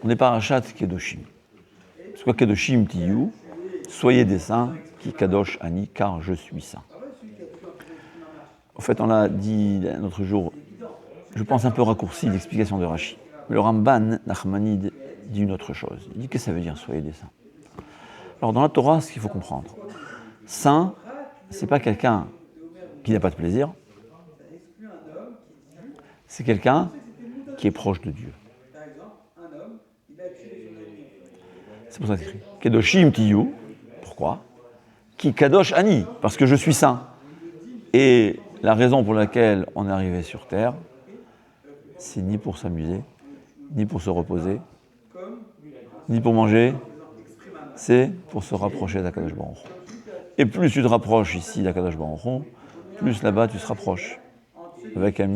On est parachat Kedoshim. C'est quoi Kedoshim Tiyu? Soyez des saints, qui Kadosh Ani, car je suis saint. En fait, on l'a dit l'autre jour, je pense un peu raccourci l'explication de Rashi. Le Ramban Nachmanide dit une autre chose. Il dit qu'est-ce que ça veut dire soyez des saints? Alors dans la Torah, ce qu'il faut comprendre, saint, c'est pas quelqu'un qui n'a pas de plaisir, c'est quelqu'un qui est proche de Dieu. C'est pour ça que c'est écrit Kedoshim Tiyu. Pourquoi? Qui Kadosh Ani, parce que je suis saint. Et la raison pour laquelle on est arrivé sur terre, c'est ni pour s'amuser, ni pour se reposer, ni pour manger, c'est pour se rapprocher d'Akadosh Baruch Hu. Et plus tu te rapproches ici d'Akadosh Baruch Hu, plus là-bas tu te rapproches. Avec une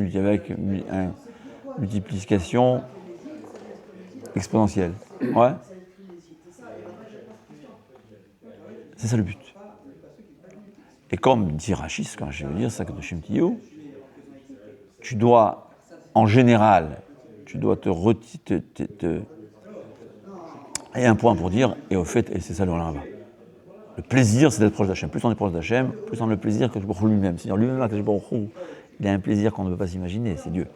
multiplication exponentielle. Ouais. C'est ça le but. Et comme dit Rachis, quand je veux dire ça que de Shemtiyu, tu dois, en général, tu dois et un point pour dire, et au fait, et c'est ça le là-bas. Le plaisir, c'est d'être proche d'Hachem. Plus on est proche d'Hachem, plus on a le plaisir que Baruch Hu lui-même. C'est-à-dire lui-même, que Baruch Hu, il a un plaisir qu'on ne peut pas s'imaginer, c'est Dieu.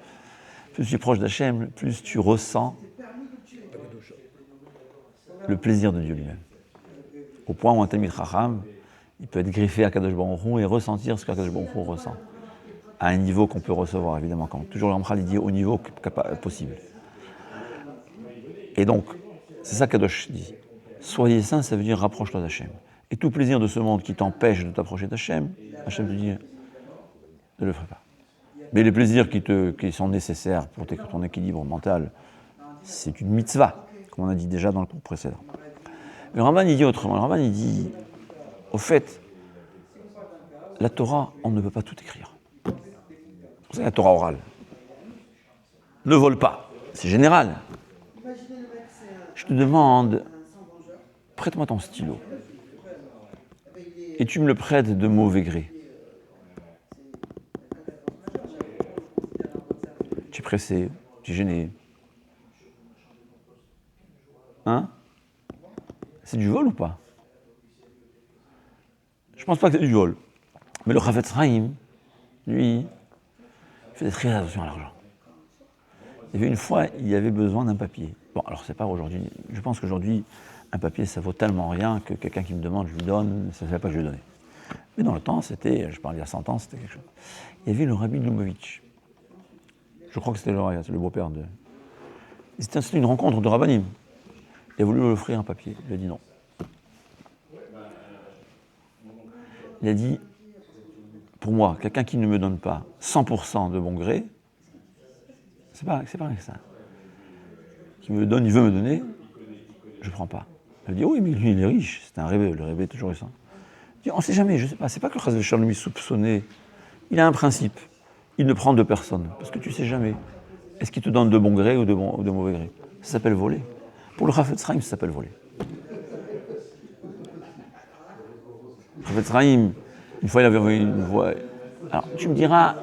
Plus tu es proche d'Hachem, plus tu ressens le plaisir de Dieu lui-même. Au point où un Talmid Chacham, il peut être griffé à Kadosh Baruch Hu et ressentir ce que Kadosh Baruch Hu ressent. À un niveau qu'on peut recevoir, évidemment. Quand toujours le Ramchal dit au niveau possible. Et donc, c'est ça que Kadosh dit. Soyez saints, ça veut dire rapproche-toi d'Hachem. Et tout plaisir de ce monde qui t'empêche de t'approcher d'Hachem, Hachem te dit, ne le ferai pas. Mais les plaisirs qui sont nécessaires pour ton équilibre mental, c'est une mitzvah, comme on a dit déjà dans le cours précédent. Mais le Ramban, il dit autrement. Le Ramban, il dit, au fait, la Torah, on ne peut pas tout écrire. C'est la Torah orale. Ne vole pas. C'est général. Je te demande, prête-moi ton stylo. Et tu me le prêtes de mauvais gré. Tu es pressé, tu es gêné. Hein? C'est du vol ou pas? Je pense pas que c'est du vol. Mais le Chafetz Chaim, lui, il faisait très attention à l'argent. Il y avait une fois, il y avait besoin d'un papier. Bon, alors c'est pas aujourd'hui. Je pense qu'aujourd'hui, un papier, ça vaut tellement rien que quelqu'un qui me demande, je lui donne, ça ne fait pas que je lui donne. Mais dans le temps, c'était, je parle il y a 100 ans, c'était quelque chose. Il y avait le Rabbi Lubavitch. Je crois que c'était le beau-père de... C'était une rencontre de Rabbanim. Il a voulu lui offrir un papier. Il a dit non. Il a dit, pour moi, quelqu'un qui ne me donne pas 100% de bon gré, c'est pas avec ça. Qui me donne, il veut me donner, je ne prends pas. Il a dit, oui, mais lui, il est riche. C'était un rébé, le rébé est toujours récent. Il dit, on ne sait jamais, je ne sais pas. C'est pas que le Chazal Shalom lui soupçonné. Il a un principe. Il ne prend de personne. Parce que tu ne sais jamais. Est-ce qu'il te donne de bon gré ou de mauvais gré? Ça s'appelle voler. Pour le Chafetz Chaim, ça s'appelle voler. Le Chafetz Chaim, une fois, il avait envoyé une voix. Alors, tu me diras,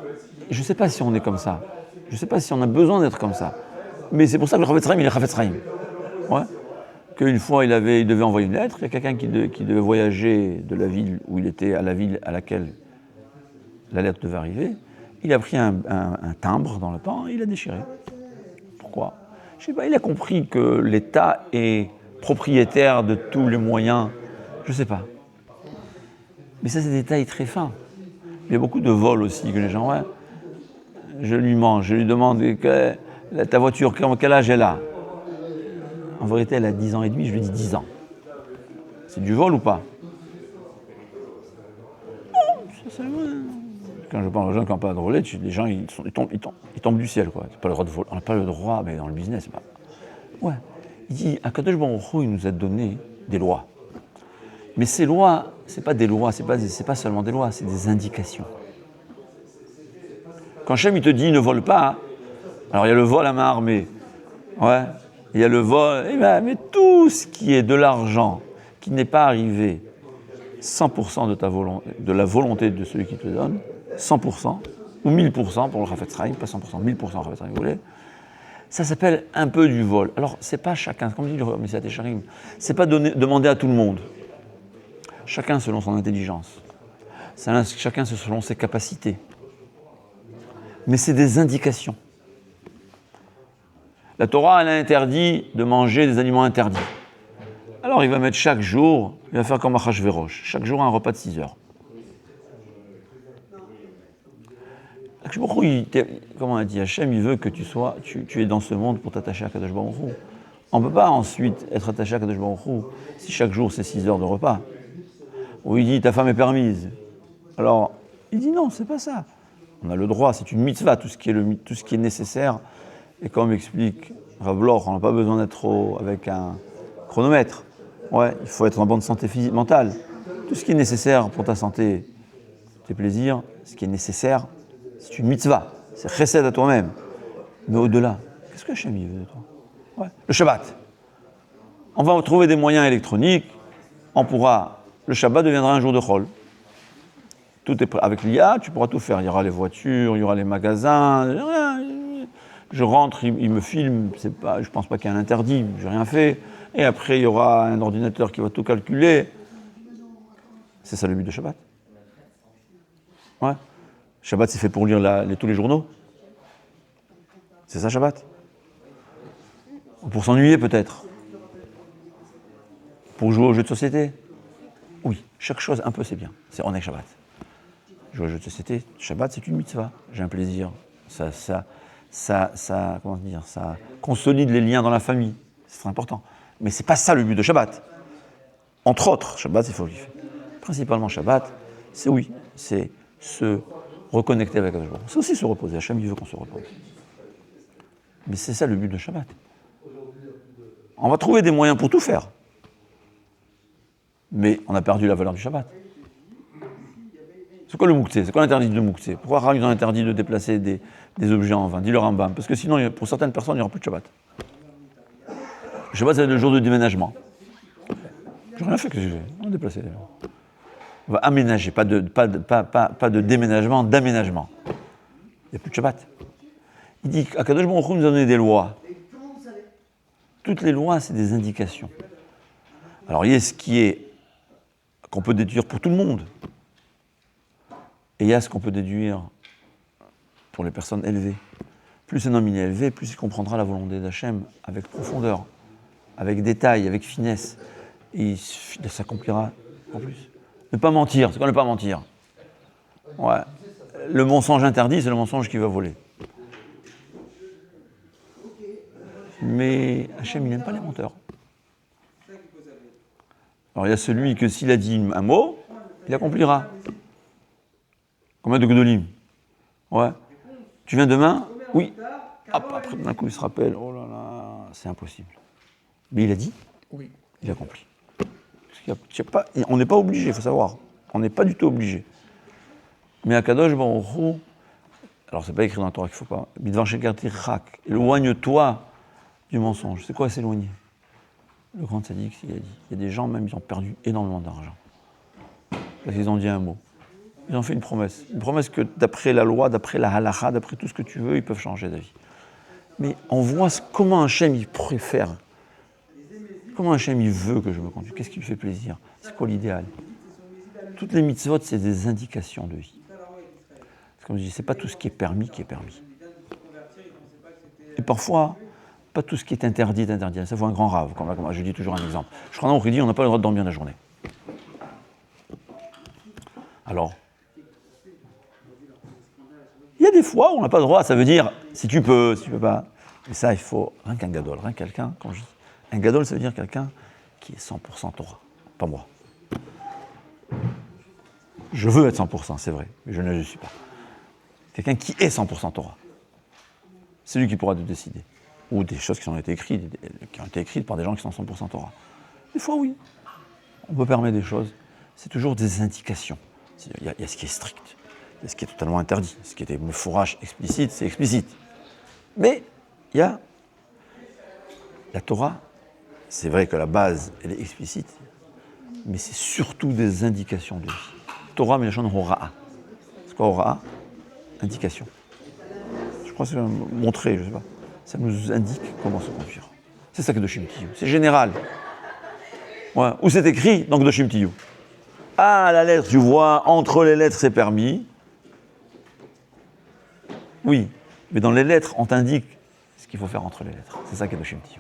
je ne sais pas si on est comme ça. Je ne sais pas si on a besoin d'être comme ça. Mais c'est pour ça que le Chafetz Chaim, il est Chafetz Chaim. Ouais. Qu'une fois, il devait envoyer une lettre. Il y a quelqu'un qui devait voyager de la ville où il était à la ville à laquelle la lettre devait arriver. Il a pris un timbre dans le temps et il l'a déchiré. Pourquoi? Je ne sais pas, il a compris que l'État est propriétaire de tous les moyens. Je ne sais pas. Mais ça, c'est des détails très fins. Il y a beaucoup de vols aussi que les gens... Ouais, je lui demande ta voiture, quel âge elle a? En vérité, elle a 10 ans et demi, je lui dis 10 ans. C'est du vol ou pas? Non, c'est vrai. Quand je parle aux gens qui n'ont pas de relais, les gens ils tombent du ciel, quoi. Pas le droit de voler. On n'a pas le droit, mais dans le business, c'est pas. Ouais. Il dit, Akadosh Baruch Hu, il nous a donné des lois. Mais ces lois, c'est pas des lois, c'est pas seulement des lois, c'est des indications. Quand Hachem il te dit ne vole pas, alors il y a le vol à main armée. Ouais. Il y a le vol, mais tout ce qui est de l'argent qui n'est pas arrivé 100% de la volonté de celui qui te donne, 100%, ou 1000% pour le Chafetz Chaim, pas 100%, 1000% Chafetz Chaim, vous voulez, Ça s'appelle un peu du vol. Alors, c'est pas chacun, comme dit le Messiah Técharim, c'est pas demander à tout le monde. Chacun selon son intelligence. Chacun selon ses capacités. Mais c'est des indications. La Torah, elle a interdit de manger des aliments interdits. Alors, il va mettre chaque jour, il va faire comme Achashverosh, chaque jour un repas de 6 heures. Comment on a dit, Hachem, il veut que tu es dans ce monde pour t'attacher à Kadosh Baruch Hu. On ne peut pas ensuite être attaché à Kadosh Baruch Hu si chaque jour c'est 6 heures de repas. Ou il dit, ta femme est permise. Alors, il dit non, c'est pas ça. On a le droit, c'est une mitzvah, tout ce qui est nécessaire. Et comme explique Rav Bloch, on n'a pas besoin d'être avec un chronomètre. Ouais, il faut être en bonne santé physique, mentale. Tout ce qui est nécessaire pour ta santé, tes plaisirs, ce qui est nécessaire, c'est une mitzvah. C'est chesed à toi-même. Mais au-delà, qu'est-ce que Hachem veut de toi? Ouais. Le Shabbat. On va trouver des moyens électroniques. Le Shabbat deviendra un jour de chol. Tout est prêt. Avec l'IA, tu pourras tout faire. Il y aura les voitures, il y aura les magasins. Je rentre, il me filme. Je ne pense pas qu'il y ait un interdit. Je n'ai rien fait. Et après, il y aura un ordinateur qui va tout calculer. C'est ça le but de Shabbat. Ouais. Shabbat, c'est fait pour lire tous les journaux. C'est ça, Shabbat. Ou pour s'ennuyer, peut-être. Pour jouer aux jeux de société. Oui, chaque chose, un peu, c'est bien. On est Shabbat. Jouer aux jeux de société, Shabbat, c'est une mitzvah. J'ai un plaisir. Comment dire, ça consolide les liens dans la famille. C'est très important. Mais c'est pas ça le but de Shabbat. Entre autres, Shabbat, il faut vivre. Principalement, Shabbat, c'est se reconnecter avec Kadosh Baruch Hu. C'est aussi se reposer. Hachem, il veut qu'on se repose. Mais c'est ça le but de Shabbat. On va trouver des moyens pour tout faire. Mais on a perdu la valeur du Shabbat. C'est quoi le mouktsé? C'est quoi l'interdit de mouktsé? Pourquoi Rav nous a interdit de déplacer des objets en vain? Dis le Rambam. Parce que sinon, pour certaines personnes, il n'y aura plus de Shabbat. Le Shabbat, c'est le jour de déménagement. J'ai rien fait que j'ai fait. On va déplacer les gens. On va aménager, pas de déménagement, d'aménagement. Il n'y a plus de Shabbat. Il dit qu'Akadosh Baruch Hu nous a donné des lois. Toutes les lois, c'est des indications. Alors, il y a ce qu'on peut déduire pour tout le monde. Et il y a ce qu'on peut déduire pour les personnes élevées. Plus un homme est élevé, plus il comprendra la volonté d'Hachem avec profondeur, avec détail, avec finesse. Et il s'accomplira en plus. Ne pas mentir, c'est quoi ne pas mentir? Ouais. Le mensonge interdit, c'est le mensonge qui va voler. Mais Hachem, il n'aime pas les menteurs. Alors il y a celui que s'il a dit un mot, il accomplira. Combien de Gedolim? Ouais. Tu viens demain? Oui. Hop, après d'un coup il se rappelle, oh là là, c'est impossible. Mais il a dit? Oui. Il a accompli. On n'est pas obligé, il faut savoir. On n'est pas du tout obligé. Mais à Kadosh Baruch Hu, alors c'est pas écrit dans la Torah qu'il ne faut pas. Bidvar sheker tirchak, éloigne-toi du mensonge. C'est quoi s'éloigner? Le grand tzaddik, il a dit. Il y a des gens, même, ils ont perdu énormément d'argent. Parce qu'ils ont dit un mot. Ils ont fait une promesse. Une promesse que d'après la loi, d'après la halacha, d'après tout ce que tu veux, ils peuvent changer d'avis. Mais on voit comment Hachem il préfère. Comment Hachem il veut que je me conduise. Qu'est-ce qui lui fait plaisir? C'est quoi l'idéal? Toutes les mitzvot, c'est des indications de vie. C'est comme je dis, c'est pas tout ce qui est permis qui est permis. Et parfois, pas tout ce qui est interdit est interdit. Ça vaut un grand rave. Comme je dis toujours un exemple. Je crois qu'on dit on n'a pas le droit de dormir la journée. Alors, il y a des fois où on n'a pas le droit. Ça veut dire si tu peux pas. Mais ça, il faut rien qu'un gadol, rien quelqu'un. Quand je dis un gadol, ça veut dire quelqu'un qui est 100% Torah, pas moi. Je veux être 100%, c'est vrai, mais je ne le suis pas. Quelqu'un qui est 100% Torah. C'est lui qui pourra te décider. Ou des choses qui ont été écrites par des gens qui sont 100% Torah. Des fois, oui. On peut permettre des choses. C'est toujours des indications. Il y a ce qui est strict. Il y a ce qui est totalement interdit. Ce qui était le fourrage explicite, c'est explicite. Mais il y a la Torah. C'est vrai que la base, elle est explicite. Mais c'est surtout des indications de vie. Torah, mais la chaîne Hora'a. C'est quoi Hora'a? Indication. Je crois que c'est montré, je ne sais pas. ça nous indique comment se conduire. C'est ça que Kedoshim Tiyu. C'est général. Ouais. Où c'est écrit dans Kedoshim Tiyu. Ah, la lettre, tu vois, entre les lettres, c'est permis. Oui, mais dans les lettres, on t'indique ce qu'il faut faire entre les lettres. C'est ça Kedoshim Tiyu.